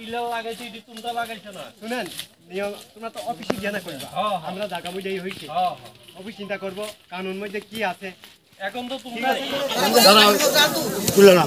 pillar লাগাইছি এটি তোমরা লাগাইছো না শুনেন তোমরা তো অফিসে গিয়ে না করবা আমরা জায়গা মধ্যেই হইছি অফিস চিন্তা করব কানুন মধ্যে কি আছে এখন তো তোমরা তুলে না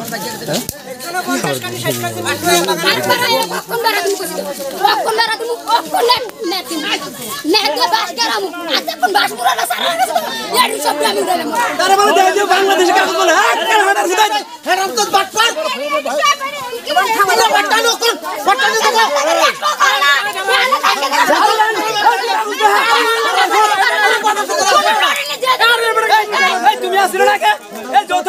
তুমি আসলে না কে এই যৌথ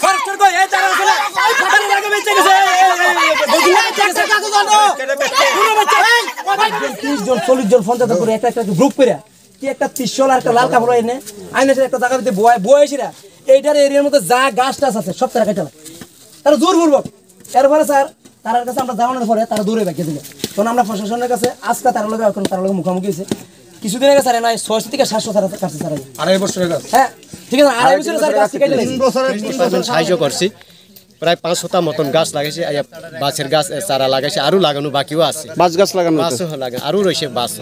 ফরেস্টার কই এই তারা আসলে এই ফাটারে লাগে বেঁচে গেছে বুঝলা বেঁচে গেছে কাকু জানো পুরো বেঁচে 30 জন 40 জন ফোন করে একটা গ্রুপ করে কি একটা 30 আর একটা লাল কাপড় এনে আইনে একটা জায়গা দিতে বয়সীরা এইটার এরিয়ার মধ্যে যা গাছ টাছ আছে সব তারা কাটা তারা জোর বলবো এরপরে স্যার তার কাছে আমরা যাওয়ানোর পরে তারা দূরে বাকি দিল তখন আমরা প্রশাসনের কাছে আজকে তার লগে এখন তার লগে মুখোমুখি হয়েছে কিছুদিন আগে স্যার নয় 600 থেকে 700 স্যার কাছে স্যার 2.5 বছরের কাছে হ্যাঁ ঠিক আছে 2.5 বছরের স্যার কাছে কেটে 3 বছরের সাহায্য করছি প্রায় 500টা মতন গাছ লাগাইছে বাঁশের গাছ চারা লাগাইছে আরো লাগানো বাকিও আছে বাঁশ গাছ লাগানো আছে লাগানো আরো রয়েছে বাঁশ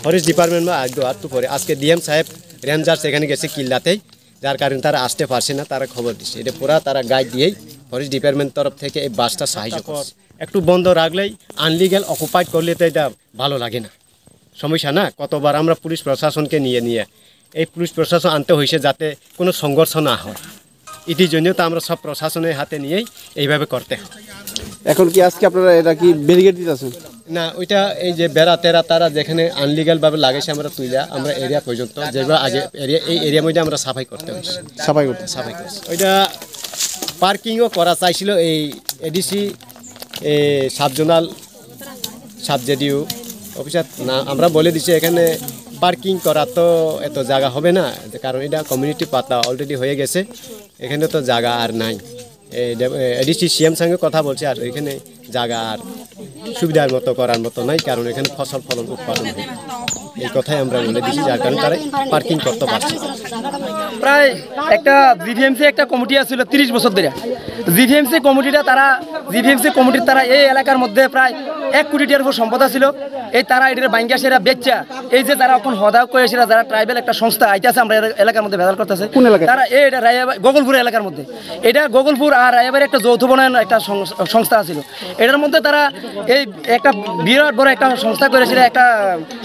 ফরেস্ট ডিপার্টমেন্ট একটু পরে আজকে ডিএম সাহেব রেঞ্জার সেখানে গেছে কিল্লাতেই যার কারণে তারা আসতে পারছে না তারা খবর দিচ্ছে এটা পুরা তারা গাইড দিয়েই ফরেস্ট ডিপার্টমেন্ট তরফ থেকে এই বাসটা সাহায্য করছে একটু বন্ধ রাখলেই আনলিগ্যাল অকুপাইড করলে তো এটা ভালো লাগে না সমস্যা না কতবার আমরা পুলিশ প্রশাসনকে নিয়ে এই পুলিশ প্রশাসন আনতে হয়েছে যাতে কোনো সংঘর্ষ না হয় এটির জন্য তো আমরা সব প্রশাসনের হাতে নিয়েই এইভাবে করতে হয় এখন কি আজকে আপনারা এটা কি ব্যারিকেড দিতেছেন না ওইটা এই যে বেড়া তেরা তারা যেখানে আনলিগ্যালভাবে লাগাইছে আমরা তুইলা আমরা এরিয়া পর্যন্ত যেগুলো আগে এরিয়া এই এরিয়ার মধ্যে আমরা সাফাই করতে হয়েছে সাফাই করছি ওইটা পার্কিংও করা চাইছিল এই এডিসি সাবজোনাল সাবজেডিও অফিসার না আমরা বলে দিচ্ছি এখানে পার্কিং করা তো এত জায়গা হবে না কারণ এটা কমিউনিটি পাতা অলরেডি হয়ে গেছে এখানে তো জায়গা আর নাই এডিসি সিএম সঙ্গে কথা বলছে আর এখানে জায়গা আর সুবিধার মতো করার মতো নাই কারণ এখানে ফসল ফলন উৎপাদন হয় এই কথাই আমরা বলে দিচ্ছি যার কারণে তারা পার্কিং করতে পারছে প্রায় একটা জিভিএমসি একটা কমিটি আছিল 30 বছর ধরে জিভিএমসি কমিটির তারা এই এলাকার মধ্যে প্রায় 1 কোটি টাকার উপর সম্পদ ছিল এই তারা এটার বাইঙ্গা সেরা বেচা এই যে যারা এখন হদা করেছিল যারা ট্রাইবেল একটা সংস্থা আইতাছে আমরা এলাকার মধ্যে ভেজাল করতেছে তারা এটা গোগলপুর এলাকার মধ্যে এটা গোগলপুর আর রায়াবাড়ি একটা যৌথ বনায়ন একটা সংস্থা ছিল এটার মধ্যে তারা এই একটা বিরাট বড় একটা সংস্থা করেছিল একটা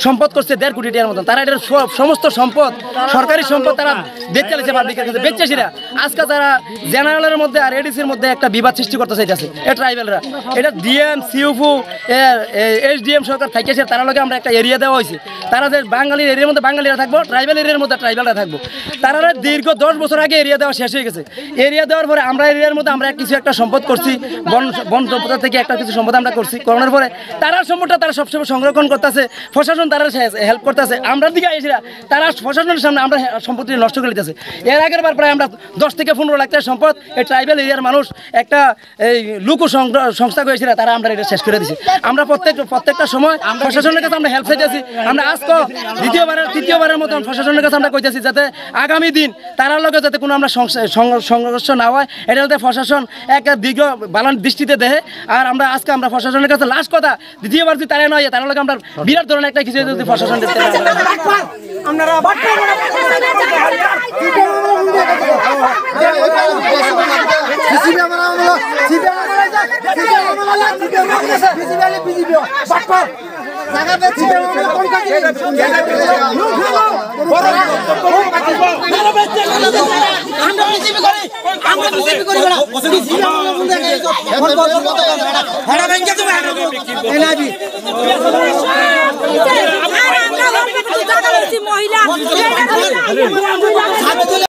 সম্পদ করছে 1.5 কোটি টাকার মতন তারা এটার সমস্ত সম্পদ সরকারি সম্পদ তারা বেচে পাবলিকের কাছে বেচেছিরা আজকে তারা জেনারেলের মধ্যে আর এডিসির মধ্যে একটা বিবাদ সৃষ্টি করতে চাইতেছে এই ট্রাইবেলরা এটা ডিএম সিউফু এসডিএম সরকার থাকেছে তারা লগে আমরা একটা এরিয়া দেওয়া হয়েছে তারা যে বাঙালির এরিয়ার মধ্যে বাঙালিরা থাকবো ট্রাইবেল এরিয়ার মধ্যে ট্রাইবেলরা থাকবো তারা দীর্ঘ 10 বছর আগে এরিয়া দেওয়া শেষ হয়ে গেছে এরিয়া দেওয়ার পরে আমরা এরিয়ার মধ্যে আমরা কিছু একটা সম্পদ করছি বন সম্পদ থেকে একটা কিছু সম্পদ আমরা করছি করানোর পরে তারা সম্পদটা তারা সবসময় সংরক্ষণ করতেছে প্রশাসন তারা হেল্প করতেছে আমরা দিকে এসেরা তারা প্রশাসনের সামনে আমরা সম্পত্তি নষ্ট করে দিতেছে এর আগের বার প্রায় আমরা 10 থেকে 15 লাখ টাকার সম্পদ এই ট্রাইবেল এরিয়ার মানুষ একটা এই লোক সংস্থা করেছিল তারা আমরা এটা শেষ করে দিছি আমরা প্রত্যেকটা সময় প্রশাসনের কাছে আমরা হেল্প চাইতেছি আমরা আজকে তৃতীয়বারের মতন প্রশাসনের কাছে আমরা কইতেছি যাতে আগামী দিন তারার লগে যাতে কোনো আমরা সংঘর্ষ না হয় এটা যাতে প্রশাসন একটা দীর্ঘ বালান দৃষ্টিতে দেয় আর আমরা আজকে আমরা প্রশাসনের কাছে লাস্ট কথা দ্বিতীয়বার যদি তারা নয় তারা লগে আমরা বিরাট ধরনের একটা কিছু যদি প্রশাসন মহিলা